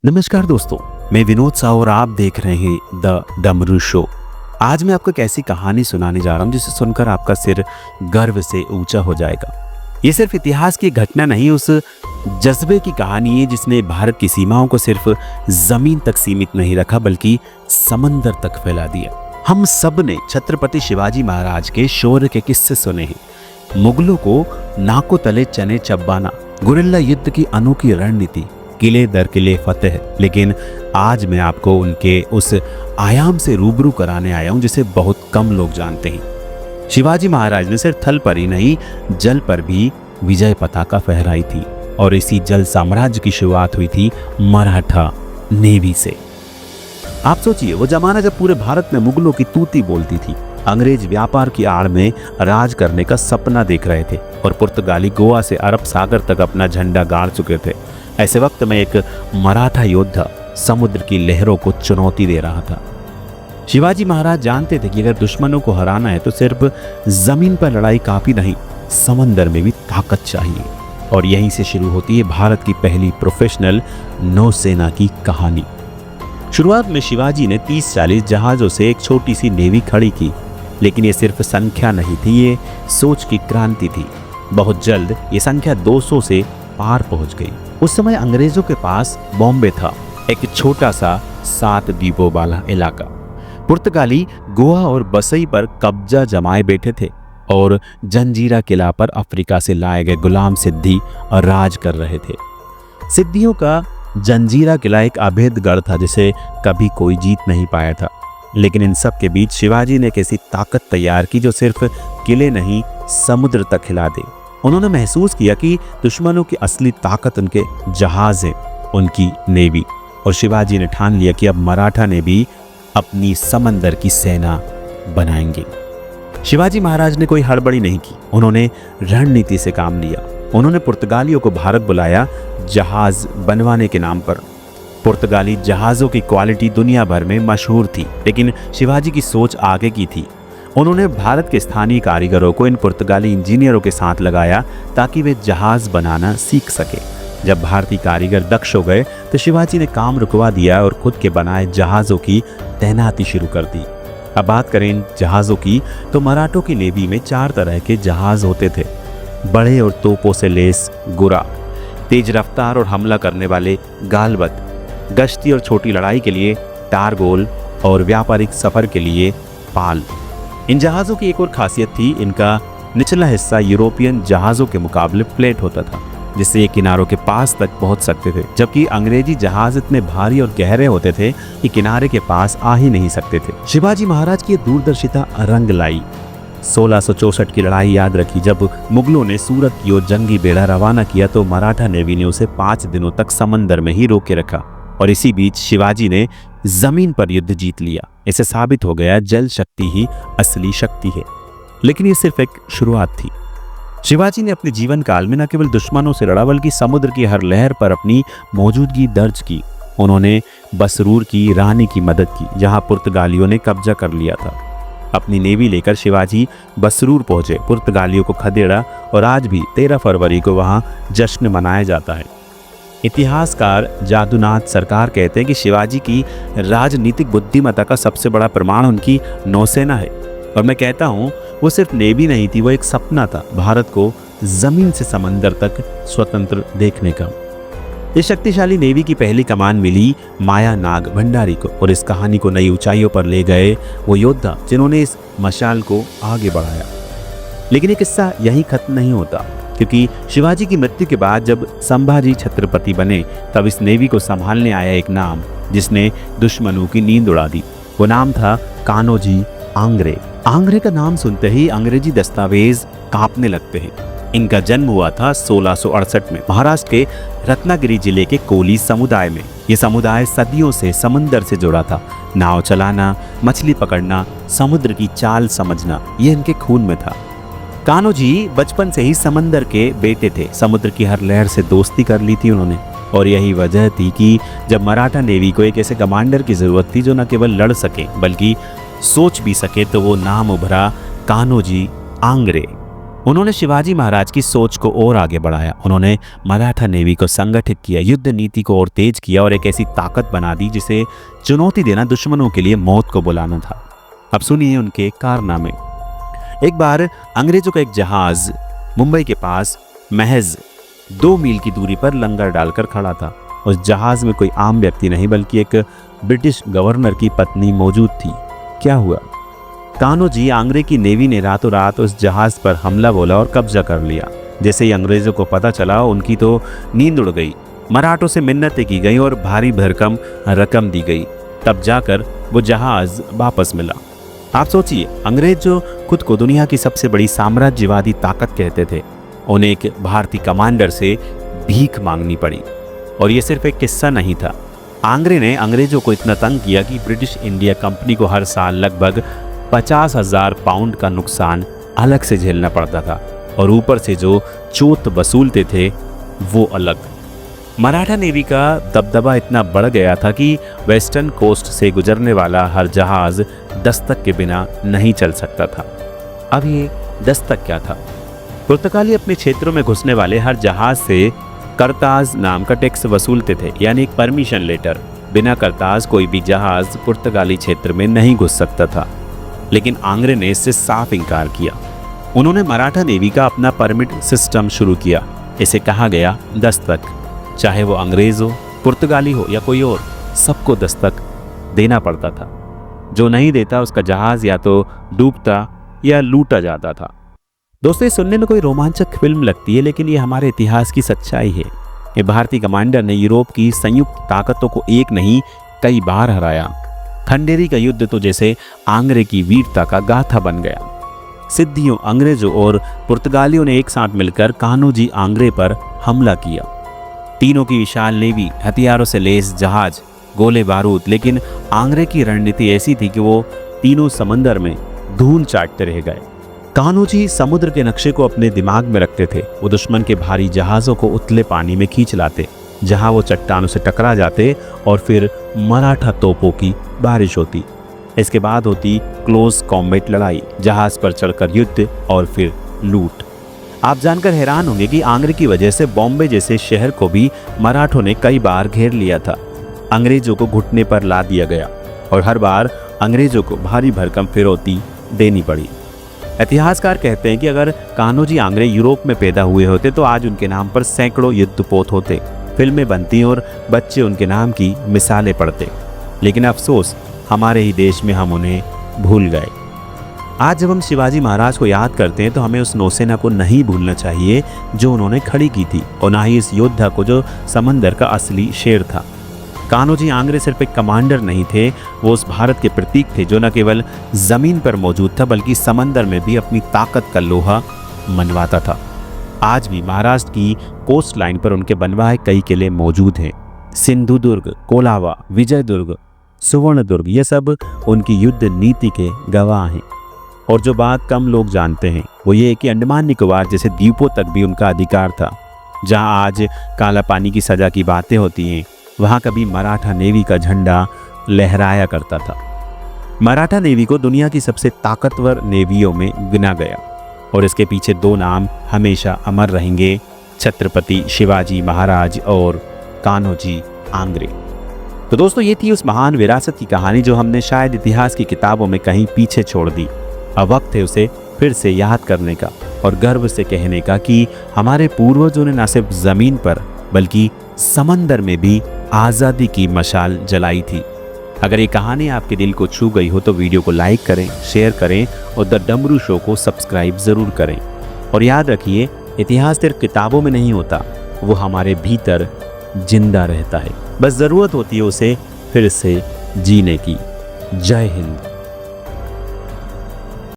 नमस्कार दोस्तों, मैं विनोद साव और आप देख रहे हैं द डमरू शो। आज मैं आपको एक ऐसी कहानी सुनाने जा रहा हूं जिसे सुनकर आपका सिर गर्व से ऊंचा हो जाएगा। ये सिर्फ इतिहास की घटना नहीं, उस जज्बे की कहानी है जिसने भारत की सीमाओं को सिर्फ जमीन तक सीमित नहीं रखा बल्कि समंदर तक फैला दिया। हम सब ने छत्रपति शिवाजी महाराज के शौर्य के किस्से सुने हैं। मुगलों को नाकों तले चने चबाना, गुरिल्ला युद्ध की अनोखी रणनीति, किले दर किले फतेह। लेकिन आज मैं आपको उनके उस आयाम से रूबरू कराने आया हूं जिसे बहुत कम लोग जानते हैं। शिवाजी महाराज ने सिर्फ थल पर ही नहीं, जल पर भी विजय पताका फहराई थी और इसी जल साम्राज्य की शुरुआत हुई थी मराठा नेवी से। आप सोचिए, वो जमाना जब पूरे भारत में मुगलों की तूती बोलती थी, अंग्रेज व्यापार की आड़ में राज करने का सपना देख रहे थे और पुर्तगाली गोवा से अरब सागर तक अपना झंडा गाड़ चुके थे। ऐसे वक्त में एक मराठा योद्धा समुद्र की लहरों को चुनौती दे रहा था। शिवाजी महाराज जानते थे कि अगर दुश्मनों को हराना है तो सिर्फ जमीन पर लड़ाई काफी नहीं, समंदर में भी ताकत चाहिए। और यहीं से शुरू होती है भारत की पहली प्रोफेशनल नौसेना की कहानी। शुरुआत में शिवाजी ने 30-40 जहाजों से एक छोटी सी नेवी खड़ी की, लेकिन ये सिर्फ संख्या नहीं थी, ये सोच की क्रांति थी। बहुत जल्द ये संख्या 200 से पार पहुंच गई। उस समय अंग्रेजों के पास बॉम्बे था, एक छोटा सा 7 द्वीपों वाला इलाका। पुर्तगाली गोवा और बसई पर कब्जा जमाए बैठे थे और जंजीरा किला पर अफ्रीका से लाए गए गुलाम सिद्दी राज कर रहे थे। सिद्दियों का जंजीरा किला एक अभेद गढ़ था जिसे कभी कोई जीत नहीं पाया था। लेकिन इन सब के बीच शिवाजी ने एक ऐसी ताकत तैयार की जो सिर्फ किले नहीं, समुद्र तक हिला दे। उन्होंने महसूस किया कि दुश्मनों की असली ताकत उनके जहाज है, उनकी नेवी। और शिवाजी ने ठान लिया कि अब मराठा ने भी अपनी समंदर की सेना बनाएंगे। शिवाजी महाराज ने कोई हड़बड़ी नहीं की, उन्होंने रणनीति से काम लिया। उन्होंने पुर्तगालियों को भारत बुलाया जहाज बनवाने के नाम पर। पुर्तगाली जहाज़ों की क्वालिटी दुनिया भर में मशहूर थी, लेकिन शिवाजी की सोच आगे की थी। उन्होंने भारत के स्थानीय कारीगरों को इन पुर्तगाली इंजीनियरों के साथ लगाया ताकि वे जहाज बनाना सीख सके। जब भारतीय कारीगर दक्ष हो गए तो शिवाजी ने काम रुकवा दिया और खुद के बनाए जहाज़ों की तैनाती शुरू कर दी। अब बात करें इन जहाज़ों की तो मराठों की नेवी में 4 तरह के जहाज़ होते थे। बड़े और तोपों से लेस गुरा, तेज रफ्तार और हमला करने वाले गालबत, गश्ती और छोटी लड़ाई के लिए टारगोल और व्यापारिक सफ़र के लिए पाल। इन जहाज़ों की एक और खासियत थी, इनका निचला हिस्सा यूरोपियन जहाज़ों के मुकाबले फ्लैट होता था, जिससे ये किनारों के पास तक पहुंच सकते थे। जबकि अंग्रेजी जहाज़ इतने भारी और गहरे होते थे कि किनारे के पास आ ही नहीं सकते थे। शिवाजी महाराज की दूरदर्शिता रंग लाई। 1664 की लड़ाई याद रखी, जब मुगलों ने सूरत की ओर जंगी बेड़ा रवाना किया तो मराठा नेवी ने उसे 5 दिनों तक समंदर में ही रोके रखा और इसी बीच शिवाजी ने जमीन पर युद्ध जीत लिया। इसे साबित हो गया जल शक्ति ही असली शक्ति है। लेकिन ये सिर्फ एक शुरुआत थी। शिवाजी ने अपने जीवन काल में न केवल दुश्मनों से लड़ा बल्कि समुद्र की हर लहर पर अपनी मौजूदगी दर्ज की। उन्होंने बसरूर की रानी की मदद की जहां पुर्तगालियों ने कब्जा कर लिया था। अपनी नेवी लेकर शिवाजी बसरूर पहुंचे, पुर्तगालियों को खदेड़ा और आज भी 13 फरवरी को वहां जश्न मनाया जाता है। इतिहासकार जादूनाथ सरकार कहते हैं कि शिवाजी की राजनीतिक बुद्धिमत्ता का सबसे बड़ा प्रमाण उनकी नौसेना है। और मैं कहता हूँ वो सिर्फ नेवी नहीं थी, वो एक सपना था, भारत को जमीन से समंदर तक स्वतंत्र देखने का। इस शक्तिशाली नेवी की पहली कमान मिली माया नाग भंडारी को और इस कहानी को नई ऊंचाइयों पर ले गए वो योद्धा जिन्होंने इस मशाल को आगे बढ़ाया। लेकिन ये किस्सा यहीं खत्म नहीं होता, क्योंकि शिवाजी की मृत्यु के बाद जब संभाजी छत्रपति बने तब इस नेवी को संभालने आया एक नाम जिसने दुश्मनों की नींद उड़ा दी। वो नाम था कान्होजी आंग्रे। आंग्रे का नाम सुनते ही अंग्रेजी दस्तावेज कांपने लगते हैं। इनका जन्म हुआ था 1668 में महाराष्ट्र के रत्नागिरी जिले के कोली समुदाय में। ये समुदाय सदियों से समंदर से जुड़ा था। नाव चलाना, मछली पकड़ना, समुद्र की चाल समझना, ये इनके खून में था। कान्होजी बचपन से ही समंदर के बेटे थे। समुद्र की हर लहर से दोस्ती कर ली थी उन्होंने और यही वजह थी कि जब मराठा नेवी को एक ऐसे कमांडर की जरूरत थी जो न केवल लड़ सके बल्कि सोच भी सके, तो वो नाम उभरा कान्होजी आंग्रे। उन्होंने शिवाजी महाराज की सोच को और आगे बढ़ाया। उन्होंने मराठा नेवी को संगठित किया, युद्ध नीति को और तेज किया और एक ऐसी ताकत बना दी जिसे चुनौती देना दुश्मनों के लिए मौत को बुलाना था। अब सुनिए उनके कारनामे। एक बार अंग्रेजों का एक जहाज मुंबई के पास महज 2 मील की दूरी पर लंगर डालकर खड़ा था। उस जहाज में कोई आम व्यक्ति नहीं बल्कि एक ब्रिटिश गवर्नर की पत्नी मौजूद थी। क्या हुआ? कान्होजी आंग्रे की नेवी ने रातों रात उस जहाज पर हमला बोला और कब्जा कर लिया। जैसे ही अंग्रेजों को पता चला उनकी तो नींद उड़ गई। मराठों से मिन्नतें की गई और भारी भरकम रकम दी गई। तब जाकर वो जहाज वापस मिला। आप सोचिए, अंग्रेज जो खुद को दुनिया की सबसे बड़ी साम्राज्यवादी ताकत कहते थे, उन्हें एक भारतीय कमांडर से भीख मांगनी पड़ी। और ये सिर्फ एक किस्सा नहीं था। आंग्रे ने अंग्रेजों को इतना तंग किया कि ब्रिटिश इंडिया कंपनी को हर साल लगभग 50,000 पाउंड का नुकसान अलग से झेलना पड़ता था और ऊपर से जो चोट वसूलते थे वो अलग। मराठा नेवी का दबदबा इतना बढ़ गया था कि वेस्टर्न कोस्ट से गुजरने वाला हर जहाज दस्तक के बिना नहीं चल सकता था। अब ये दस्तक क्या था? पुर्तगाली अपने क्षेत्रों में घुसने वाले हर जहाज से करताज नाम का टैक्स वसूलते थे, यानी एक परमिशन लेटर। बिना करताज कोई भी जहाज पुर्तगाली क्षेत्र में नहीं घुस सकता था। लेकिन आंग्रे ने इससे साफ इनकार किया। उन्होंने मराठा नेवी का अपना परमिट सिस्टम शुरू किया। इसे कहा गया दस्तक। चाहे वो अंग्रेज हो, पुर्तगाली हो या कोई और, सबको दस्तक देना पड़ता था। जो नहीं देता उसका जहाज या तो डूबता या लूटा जाता था। दोस्तों, ये सुनने में कोई रोमांचक फिल्म लगती है, लेकिन ये हमारे इतिहास की सच्चाई है। ये भारतीय कमांडर ने यूरोप की संयुक्त ताकतों को एक नहीं कई बार हराया। खंडेरी का युद्ध तो जैसे आंग्रे की वीरता का गाथा बन गया। सिद्धियों, अंग्रेजों और पुर्तगालियों ने एक साथ मिलकर कान्होजी आंग्रे पर हमला किया। तीनों की विशाल नेवी, हथियारों से लैस जहाज, गोले बारूद, लेकिन आंग्रे की रणनीति ऐसी थी कि वो तीनों समंदर में धूल चाटते रह गए। कान्होजी समुद्र के नक्शे को अपने दिमाग में रखते थे। वो दुश्मन के भारी जहाज़ों को उतले पानी में खींच लाते, जहां वो चट्टानों से टकरा जाते और फिर मराठा तोपों की बारिश होती। इसके बाद होती क्लोज कॉम्बैट लड़ाई, जहाज पर चढ़कर युद्ध और फिर लूट। आप जानकर हैरान होंगे कि आंग्रे की वजह से बॉम्बे जैसे शहर को भी मराठों ने कई बार घेर लिया था। अंग्रेजों को घुटने पर ला दिया गया और हर बार अंग्रेजों को भारी भरकम फिरौती देनी पड़ी। इतिहासकार कहते हैं कि अगर कान्होजी आंग्रे यूरोप में पैदा हुए होते तो आज उनके नाम पर सैकड़ों युद्धपोत होते, फिल्में बनती और बच्चे उनके नाम की मिसालें पढ़ते। लेकिन अफसोस, हमारे ही देश में हम उन्हें भूल गए। आज जब हम शिवाजी महाराज को याद करते हैं तो हमें उस नौसेना को नहीं भूलना चाहिए जो उन्होंने खड़ी की थी, और ना ही इस योद्धा को जो समंदर का असली शेर था। कान्होजी आंग्रे सिर्फ एक कमांडर नहीं थे, वो उस भारत के प्रतीक थे जो न केवल जमीन पर मौजूद था बल्कि समंदर में भी अपनी ताकत का लोहा मनवाता था। आज भी महाराष्ट्र की कोस्ट लाइन पर उनके बनवाए कई किले मौजूद हैं। सिंधुदुर्ग, कोलावा, विजयदुर्ग, सुवर्णदुर्ग, ये सब उनकी युद्ध नीति के गवाह हैं। और जो बात कम लोग जानते हैं वो ये कि अंडमान निकोबार जैसे द्वीपों तक भी उनका अधिकार था। जहां आज काला पानी की सजा की बातें होती हैं, वहां कभी मराठा नेवी का झंडा लहराया करता था। मराठा नेवी को दुनिया की सबसे ताकतवर नेवियों में गिना गया और इसके पीछे 2 नाम हमेशा अमर रहेंगे, छत्रपति शिवाजी महाराज और कान्होजी आंग्रे। तो दोस्तों, ये थी उस महान विरासत की कहानी जो हमने शायद इतिहास की किताबों में कहीं पीछे छोड़ दी। अब वक्त है उसे फिर से याद करने का और गर्व से कहने का कि हमारे पूर्वजों ने न सिर्फ जमीन पर बल्कि समंदर में भी आज़ादी की मशाल जलाई थी। अगर ये कहानी आपके दिल को छू गई हो तो वीडियो को लाइक करें, शेयर करें और द डमरू शो को सब्सक्राइब ज़रूर करें। और याद रखिए, इतिहास सिर्फ किताबों में नहीं होता, वो हमारे भीतर जिंदा रहता है। बस ज़रूरत होती है उसे फिर से जीने की। जय हिंद।